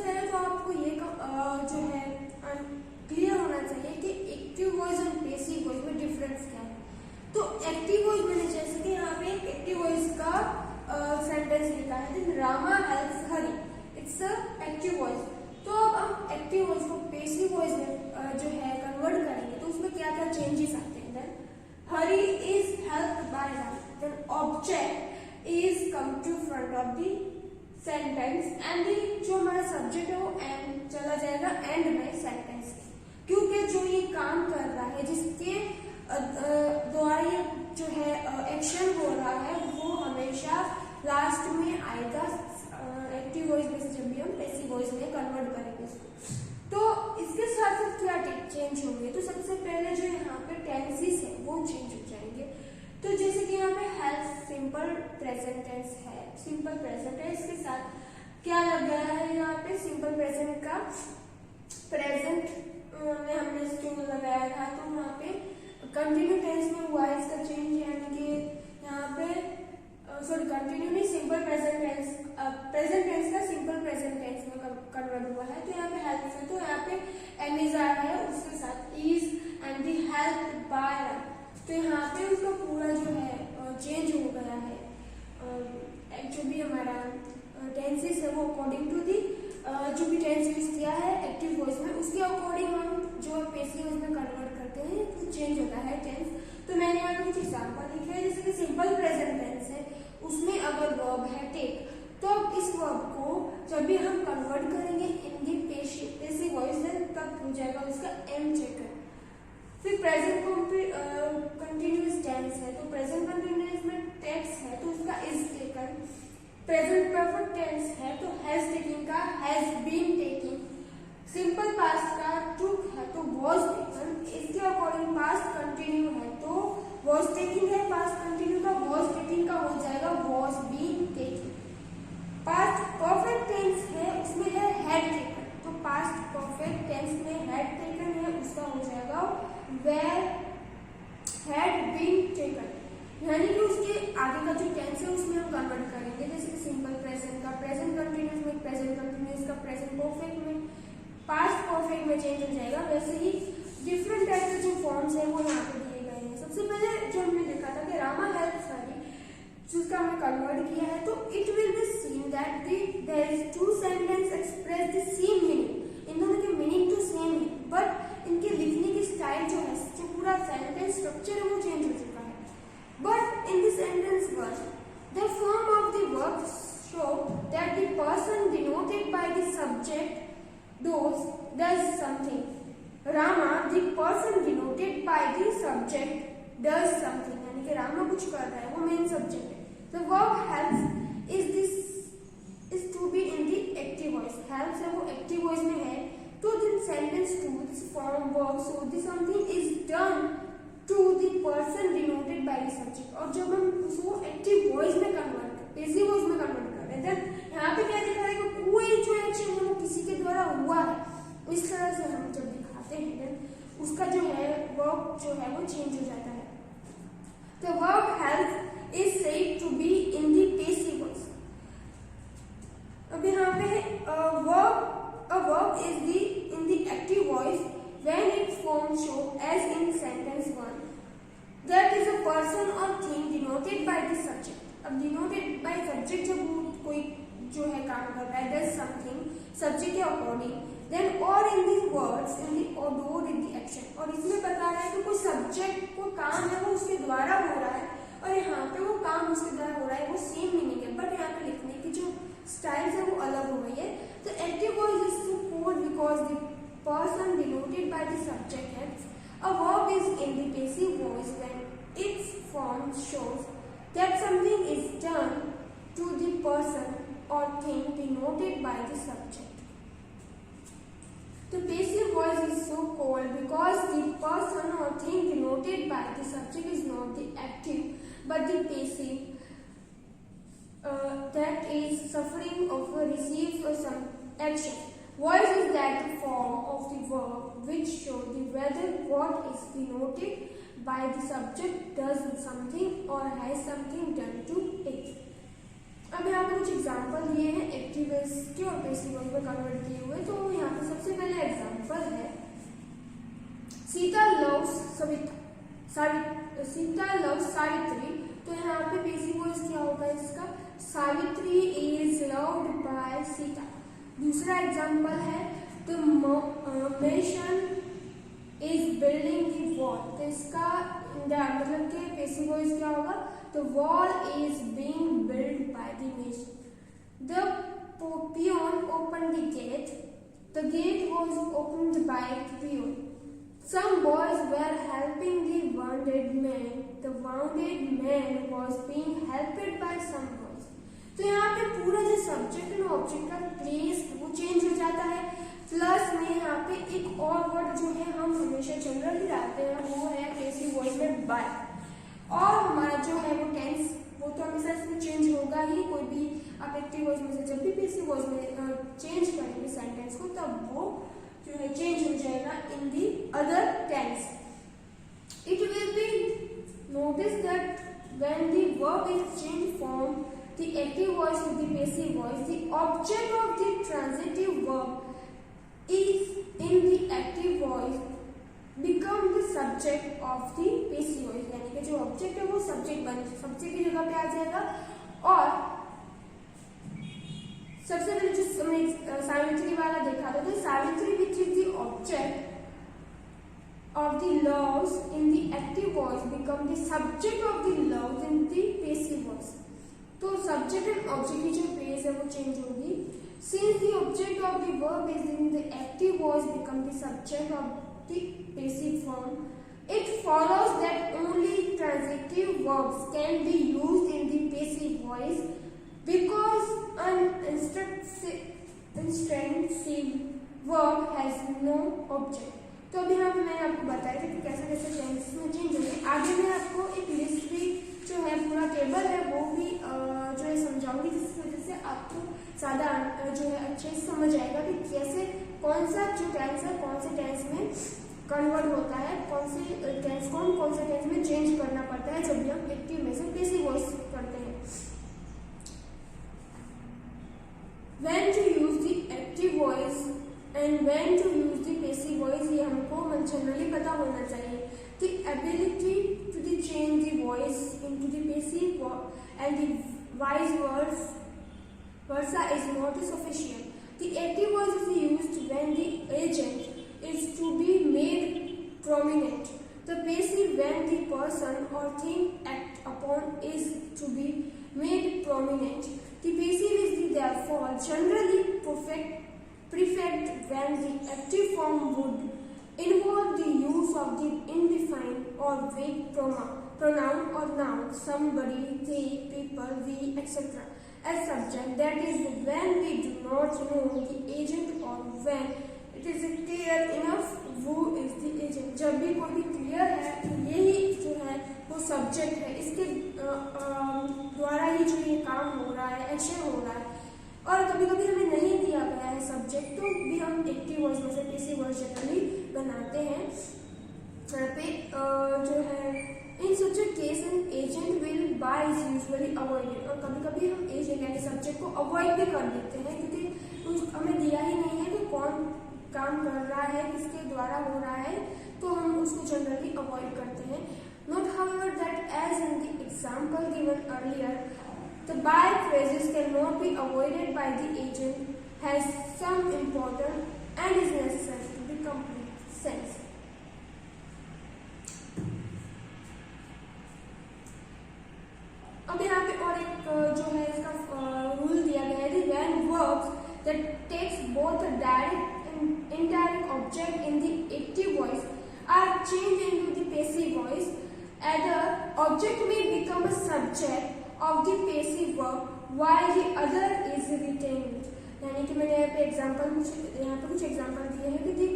पहले तो आपको ये जो है क्लियर होना चाहिए कि एक्टिव वॉइस और पैसिव वॉइस में डिफरेंस क्या है। तो एक्टिव वॉइस मैंने जैसे कि यहाँ पे एक्टिव वॉइस का सेंटेंस लिखा है, Rama helps Hari, it's a active voice. तो अब हम एक्टिव वॉइस को पैसिव वॉइस में जो है कन्वर्ट करेंगे तो उसमें क्या क्या चेंजेस आते हैं। Then Hari is helped by Ram, then object is come to front of the sentence and जो हमारा सब्जेक्ट है वो एंड चला जाएगा एंड में सेंटेंस के, क्योंकि जो ये काम कर रहा है जिसके द्वारा ये जो है एक्शन हो रहा है वो हमेशा लास्ट में आएगा एक्टिव वॉइस में से जब भी हम पैसिव वॉइस में कन्वर्ट करेंगे इसको। तो इसके साथ साथ क्या चेंज होंगे, तो सबसे पहले जो यहाँ पे टेंसेस है वो चेंज हो जाएंगे। तो जैसे कि यहाँ पे हेल्प सिंपल प्रेजेंट टेंस है, सिंपल प्रेजेंट है, इसके साथ क्या लग गया है यहाँ पे सिंपल प्रेजेंट का प्रेजेंट में हमने स्ट्रिंग लगाया था, तो यहाँ पे कंटिन्यू टेंस में हुआ है इसका चेंज, यानी कि यहाँ पे सॉरी कंटिन्यू नहीं simple present tense, present tense का सिंपल प्रेजेंट टेंस में कन्वर्ट हुआ है। तो यहाँ पे हेल्प है तो यहाँ पे एम इज आया है, उसके साथ is and the help by, तो यहाँ पे उसका पूरा जो है चेंज हो गया है। जो भी हमारा टेंसेस है वो अकॉर्डिंग टू दी जो भी टेंस यूज किया है एक्टिव वॉइस में उसके अकॉर्डिंग हम जो पैसिव वॉइस में कन्वर्ट करते हैं तो चेंज होता है टेंस। तो मैंने यहाँ पे कुछ एग्जाम्पल लिखे हैं, जैसे कि सिंपल प्रेजेंट टेंस है उसमें अगर वर्ब है टेक, तो इस वर्ब को जब भी हम कन्वर्ट करेंगे इन दी पैसिव वॉइस तब हो जाएगा उसका एम टेकन। फिर प्रेजेंट कंटिन्यूअस टेंस है, तो प्रेजेंट कंटिन्यूअस में टेक्स है तो उसका is taken. Present perfect tense है तो हैज टेकिंग का has been taking. Simple past का टुक है तो वाज टेकन। इसके अकॉर्डिंग पास्ट कंटिन्यू है तो वाज टेकिंग है, पास्ट कंटिन्यू का वाज टेकिंग का हो जाएगा was been taking. Past perfect tense है उसमें है हैड टेकन, तो पास्ट परफेक्ट टेंस में हैड टेकन है उसका हो जाएगा वेयर हैड बीन टेकन, यानी कि उसके आगे का जो टेंस है उसमें हम कन्वर्ट करेंगे। जैसे कि सिंपल प्रेजेंट का प्रेजेंट कंटिन्यूअस में प्रेजेंट कंटिन्यूअस का प्रेजेंट परफेक्ट में पास्ट परफेक्ट में चेंज हो जाएगा। वैसे ही डिफरेंट टाइप के जो फॉर्म्स है वो यहाँ पे दिए गए हैं। सबसे पहले जो हमने देखा था कि रामा हेल्प्स हरी, जिसका हमने कन्वर्ट किया है, तो it will be seen that there is two sentence express the same meaning, इन दोनों के मीनिंग तो सेम है बट इनके लिखने की स्टाइल जो है, जो पूरा सेंटेंस स्ट्रक्चर है वो चेंज हो चुका है। But in the sentence one the form of the verb show that the person denoted by the subject does something. Rama, the person denoted by the subject, does something. यानी कि रामा कुछ कर रहा है, वो मेन सब्जेक्ट है। The verb helps is to be in the active voice. Helps है वो एक्टिव वॉइस में है, तो then sentence to this form verb so the something is done to the person denoted by the subject. और जब हम उसको active voice में कन्वर्ट पैसिव वॉइस में कन्वर्ट कर रहे हैं, यहाँ पे क्या दिखा रहा है कि कोई जो एक्शन है वो किसी के द्वारा हुआ है, इस तरह से हम जब दिखाते हैं उसका जो है वर्ब जो है वो चेंज हो जाता है। The verb help is said to be in the passive voice. अब यहाँ पे a verb is in the active voice when its form show as in sentence one. That is a person or thing denoted by the subject. अब denoted by subject जब कोई जो है काम कर रहा है does something सब्जेक्ट के अकॉर्डिंग, देन और इन दी वर्ड्स इन दी और डू इन दी एक्शन, और इसमें बता रहा है कि कोई सब्जेक्ट को काम है वो उसके द्वारा हो रहा है और यहाँ पे वो काम उसके द्वारा हो रहा है, वो सेम मीनिंग है बट यहाँ पे लिखने की जो स्टाइल है वो अलग हो गई है। तो active voice is to code because the person denoted by the subject है। A verb is in the passive voice when it's form shows that something is done to the person or thing denoted by the subject. The passive voice is so called because the person or thing denoted by the subject is not the active but the passive that is suffering of a receive some action. Voice is that form of the verb which show the whether what is denoted by the subject does something or has something done to it. अब यहाँ पे कुछ example दिए हैं active voice के और passive voice में convert किए हुए। तो यहाँ पे सबसे पहले एग्जाम्पल है सीता लव्स सावित्री। तो यहाँ पे पैसिव वॉइस क्या होगा इसका, Savitri is loved by Sita. दूसरा एग्जाम्पल है the mason is building the wall. तो इसका मतलब कि पैसिव वॉइस क्या होगा, the wall is being build by the mason. The peon opened the gate. The gate was opened by the peon. Some boys were helping the wounded man. The wounded man was being helped by some boys. तो यहाँ पे पूरा जो subject और object का place वो change हो जाता है। प्लस में यहाँ पे एक और वर्ड जो है हम हमेशा जनरली डालते हैं वो है पैसिव वॉइस में बाय। और हमारा जो है वो टेंस वो तो हमेशा इसमें चेंज होगा ही। कोई भी आप एक्टिव वॉइस में से जब भी पैसिव वॉइस में चेंज करेंगे सेंटेंस को तब वो जो है चेंज हो जाएगा in the other tense. It will be notice that when the verb is change from the active voice to the passive voice, the object of the transitive verb is in the active voice become the subject of the passive voice। यानी कि जो object है वो subject की जगह पे आ जाएगा। और सबसे पहले जो हमने सावित्री वाला देखा था, तो Savitri which is the object of the loves in the active voice become the subject of the loves in the passive voice. तो सब्जेक्ट एंड ऑब्जेक्ट की जो प्लेस है वो चेंज होगी। Since the object of the verb is in the active voice become the subject of the passive form, it follows that only transitive verbs can be used in the passive voice because an instantive verb has no object। तो अभी यहाँ पे मैंने आपको बताया था कि कैसे कैसे टेंस में चेंज होंगे। आगे मैं आपको एक लिस्ट भी जो है पूरा टेबल है वो भी जो है समझाऊंगी, जिसकी वजह से आपको ज़्यादा जो है अच्छे से समझ आएगा कि कैसे कौन सा जो टेंस है कौन से टेंस में कन्वर्ट होता है, कौन से टेंस में चेंज करना पड़ता है जब भी हम एक्टिव में से पैसिव वॉइस करते हैं। When to use the active voice and when to use the passive voice, ये हमको जनरली पता होना चाहिए। The ability to change the voice into the passive and the vice versa is not sufficient. The active voice is used when the agent is to be made prominent. The passive when the person or thing act upon is to be made prominent. The passive is therefore generally prefixed when the active form would involve the use of the indefinite or vague pronoun or noun, somebody, they, people, we, etc. as subject. That is when we do not know the agent or when it is clear enough who is the agent। जब भी कोई भी clear है तो यही जो है वो सब्जेक्ट है, इसके द्वारा ही जो ये काम हो रहा है, एक्शन हो रहा है। और कभी कभी हमें नहीं दिया गया है सब्जेक्ट तो भी हम एक्टिव वॉइस में से पैसिव वॉइस जनरली बनाते हैं। यहाँ पे जो है in such case an agent will by is usually avoided. और कभी कभी हम एजेंट यानी सब्जेक्ट को अवॉइड भी कर देते हैं क्योंकि हमें दिया ही नहीं है कि कौन काम कर रहा है, किसके द्वारा हो रहा है, तो हम उसको जनरली अवॉइड करते हैं। Note however that as in the example given earlier the by phrases can not be avoided by the agent has some important and is necessary to be complete sense. अब यहाँ पे और एक जो है इसका रूल दिया गया है when verbs that takes both a direct indirect object in the active voice are changed into the passive voice, either object may become a subject of the passive verb while the other is retained। यानी कि मैंने यहाँ पे कुछ example दिए हैं कि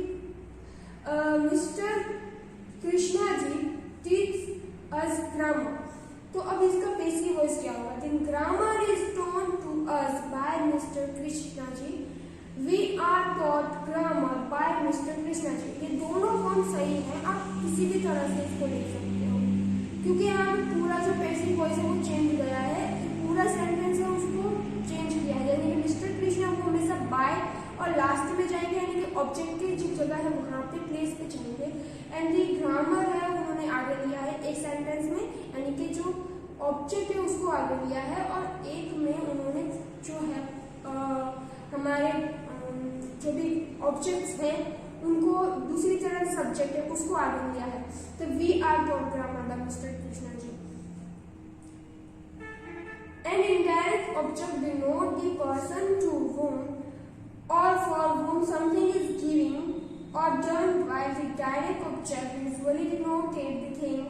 mister Krishna ji teach us grammar. तो अब इसका पैसिव वॉइस क्या होगा, the grammar is taught to us by mister Krishna ji, We are taught grammar by Mr. Krishna ji. ये दोनों फॉर्म सही है, आप किसी भी तरह से इसको लिख सकते हो क्योंकि यहाँ पे पूरा जो पैसिव वॉइस है वो चेंज गया है। पूरा सेंटेंस है उसको चेंज किया है, यानी कि मिस्टर कृष्णा को हमेशा बाय और लास्ट में जाएंगे, यानी कि ऑब्जेक्ट की जो जगह है वहां पे प्लेस पे जाएंगे। एंड दी ग्रामर है उन्होंने आगे लिया है एक सेंटेंस में, यानी कि जो ऑब्जेक्ट है उसको आगे लिया है, और एक में उन्होंने जो है हमारे जो भी ऑब्जेक्ट्स हैं उनको दूसरी तरह सब्जेक्ट है उसको आगे लिया है। तो we are dot grammar by mister Krishna ji. An indirect object denote the person to whom or for whom something is given or done, while the direct object usually denoted the thing.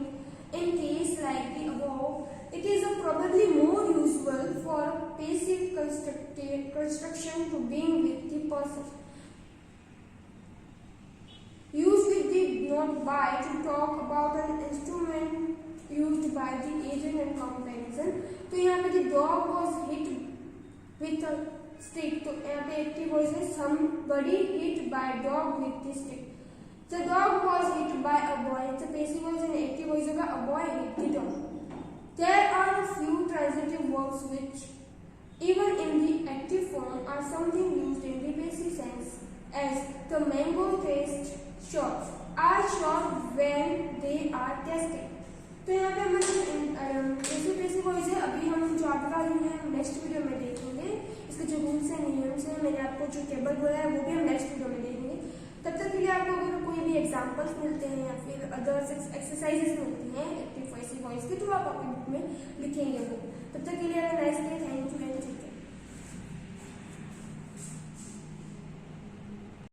In case like the above, it is probably more usual for passive construction to being with the person. Used with the not by to talk about an instrument used by the agent and comparison. तो यहाँ पे the dog was hit with a stick, तो यहाँ पे active voice है somebody hit by dog with the stick. The dog was hit by a boy, तो passive voice है, active voice होगा a boy hit the dog. There are a few transitive verbs which even in the active form are something used in the passive sense, as the mango taste short are short when they are tasted. तो यहाँ पे हमारे passive voice है, अभी हम जो आपका next video में देखेंगे, इसके जो रूल्स हैं नियम्स हैं, मैंने आपको जो टेबल बोला है वो भी हम नेक्स्ट वीडियो में देखेंगे। तब तक के लिए आपको अगर कोई भी एग्जांपल्स मिलते हैं या फिर अदर एक्सरसाइजेस मिलती हैं एक्टिव पैसिव वॉइस के, तो आप अपनी बुक में लिखेंगे वो। तब तक के लिए नाइस डे, थैंक यू।